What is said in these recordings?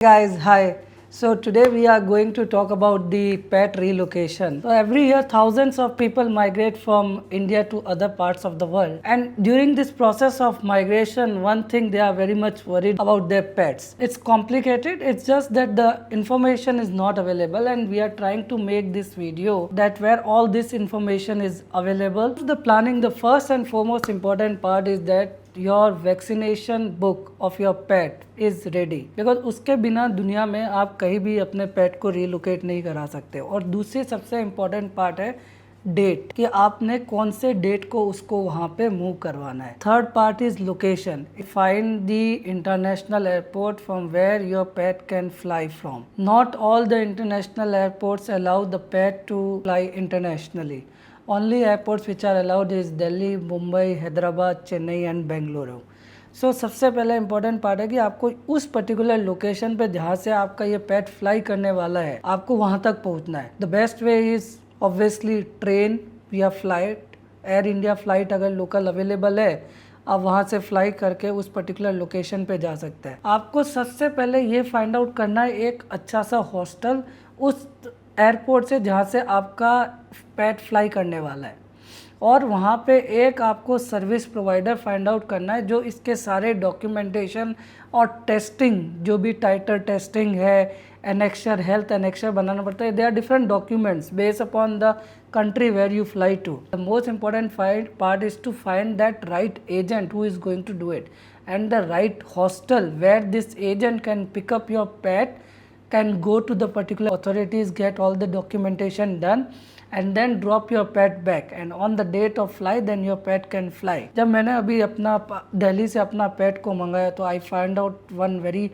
Guys, hi. So today we are going to talk about the pet relocation. So every year thousands of people migrate from India to other parts of the world. And during this process of migration, one thing they are very much worried about their pets. It's complicated. It's just that the information is not available and we are trying to make this video that where all this information is available. The planning, the first and foremost important part is that your vaccination book of your pet is ready because उसके बिना दुनिया में आप कहीं भी अपने पेट को relocate नहीं करा सकते। और दूसरी सबसे इम्पॉर्टेंट पार्ट है डेट, कि आपने कौन से डेट को उसको वहाँ पे मूव करवाना है। Third part is location, find the international airport from where your pet can fly from. Not all the international airports allow the pet to fly internationally. Only airports which are allowed is Delhi, Mumbai, Hyderabad, Chennai and Bengaluru. So सबसे पहले important part है कि आपको उस particular location पे जहाँ से आपका ये पेट फ्लाई करने वाला है आपको वहाँ तक पहुँचना है। The best way is obviously train या फ्लाइट। एयर इंडिया फ्लाइट अगर लोकल अवेलेबल है आप वहाँ से फ्लाई करके उस पर्टिकुलर लोकेशन पे जा सकते हैं। आपको सबसे पहले ये फाइंड आउट करना है एक अच्छा सा हॉस्टल उस एयरपोर्ट से जहाँ से आपका पेट फ्लाई करने वाला है, और वहाँ पे एक आपको सर्विस प्रोवाइडर फाइंड आउट करना है जो इसके सारे डॉक्यूमेंटेशन और टेस्टिंग, जो भी टाइटर टेस्टिंग है, एनेक्शर, हेल्थ एनेक्शर बनाना पड़ता है। They are different documents based upon the country where you fly to. The most important part is to find that right agent who is going to do it, and the right hostel where this agent can pick up your pet, can go to the particular authorities, get all the documentation done and then drop your pet back, and on the date of flight then your pet can fly. जब मैंने अभी अपना दिल्ली से अपना पेट को मंगाया तो I find out one very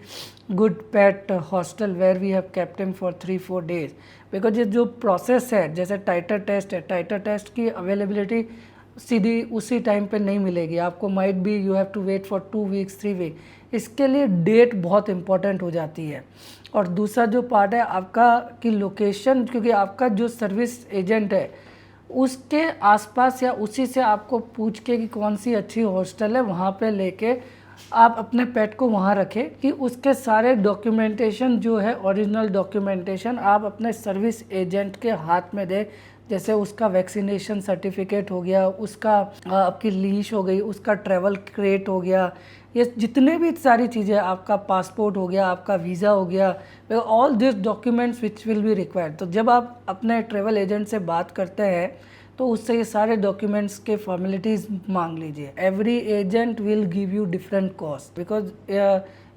good pet hostel where we have kept him for 3-4 days, because ये जो प्रोसेस है जैसे टाइटर टेस्ट है, टाइटर टेस्ट की अवेलेबिलिटी सीधी उसी टाइम पे नहीं मिलेगी आपको, might be you have to wait for 2 weeks 3 week. इसके लिए डेट बहुत इंपॉर्टेंट हो जाती है। और दूसरा जो पार्ट है आपका की लोकेशन, क्योंकि आपका जो सर्विस एजेंट है उसके आसपास या उसी से आपको पूछ के कि कौन सी अच्छी हॉस्टल है वहाँ पे लेके आप अपने पेट को वहाँ रखें कि उसके सारे डॉक्यूमेंटेशन जो है ओरिजिनल डॉक्यूमेंटेशन आप अपने सर्विस एजेंट के हाथ में दें। जैसे उसका वैक्सीनेशन सर्टिफिकेट हो गया, उसका आपकी लीश हो गई, उसका ट्रैवल क्रेट हो गया, ये जितने भी सारी चीज़ें, आपका पासपोर्ट हो गया, आपका वीज़ा हो गया, all this documents which will be required. तो जब आप अपने ट्रैवल एजेंट से बात करते हैं तो उससे ये सारे डॉक्यूमेंट्स के फॉर्मेलिटीज़ मांग लीजिए। Every agent will give you different cost, because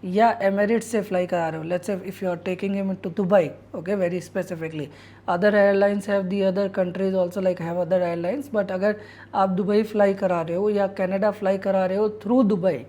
या एमिरेट्स से फ्लाई करा रहे हो, let's say if you are taking him to Dubai, okay, very specifically, other airlines have the other countries also like have other airlines, but अगर आप Dubai fly करा रहे हो या कनाडा फ्लाई करा रहे हो through Dubai,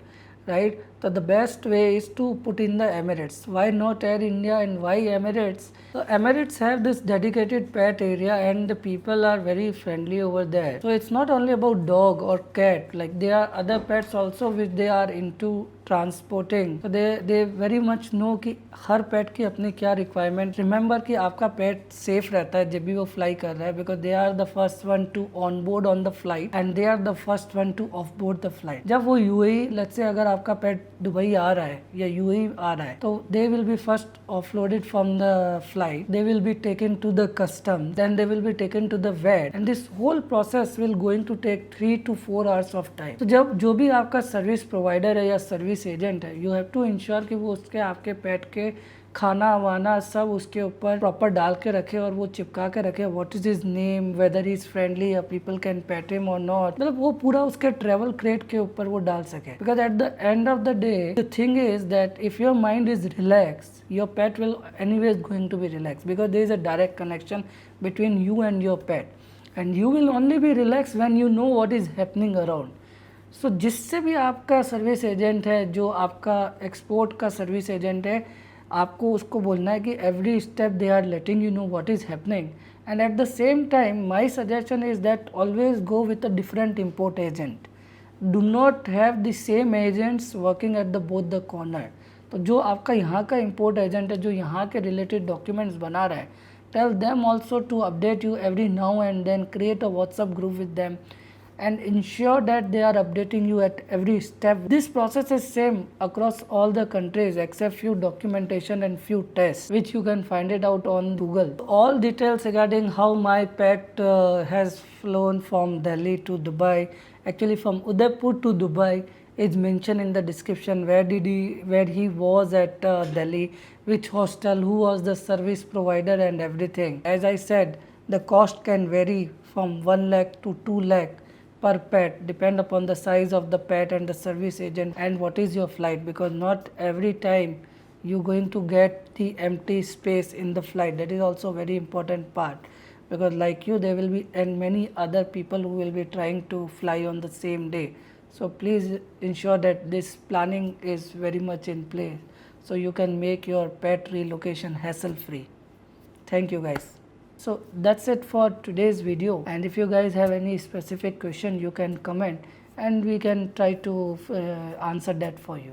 right? So the best way is to put in the Emirates. Why not Air India and why Emirates? So Emirates have this dedicated pet area and the people are very friendly over there. So it's not only about dog or cat, like there are other pets also which they are into transporting. तो they very much no कि हर पेट की अपनी क्या requirement. Remember कि आपका पेट safe रहता है जब भी वो फ्लाई कर रहा है, because they are the first one to on board on the flight and they are the first one to off board the flight. जब वो यूएई, लेट्स से अगर आपका पेट दुबई आ रहा है या यूएई आ रहा है तो they will be first offloaded from the flight, they will be taken to the custom, then they will be taken to the weight, and this whole process will going to take 3 to 4 hours of time. तो जब जो भी आपका service provider है या service agent है, you have to ensure कि वो उसके आपके पेट के खाना वाना सब उसके ऊपर प्रॉपर डाल के रखे और वो चिपका के रखे, what is his name, whether is friendly या people can pet him or not, मतलब वो पूरा उसके ट्रेवल क्रेट के ऊपर वो डाल सके। Because at the end of the day the thing is that if your mind is relax, your pet will anyways going to be relax, because there is a direct connection between you and your pet, and you will only be relax when you know what is happening around. So जिससे भी आपका service agent है, जो आपका export का service agent है, आपको उसको बोलना है कि every step they are letting you know what is happening, and at the same time my suggestion is that always go with a different import agent, do not have the same agents working at the both the corner. तो जो आपका यहाँ का import agent है, जो यहाँ के related documents बना रहा है, tell them also to update you every now and then, create a WhatsApp group with them and ensure that they are updating you at every step. This process is same across all the countries except few documentation and few tests which you can find it out on Google. All details regarding how my pet has flown from Delhi to Dubai, actually from Udaipur to Dubai, is mentioned in the description. Where he was at Delhi, which hostel, who was the service provider and everything. As I said, the cost can vary from 1 lakh to 2 lakh per pet, depend upon the size of the pet and the service agent and what is your flight, because not every time you're going to get the empty space in the flight. That is also very important part, because like you, there will be and many other people who will be trying to fly on the same day. So please ensure that this planning is very much in place so you can make your pet relocation hassle free. Thank you guys. So that's it for today's video, and if you guys have any specific question you can comment and we can try to answer that for you.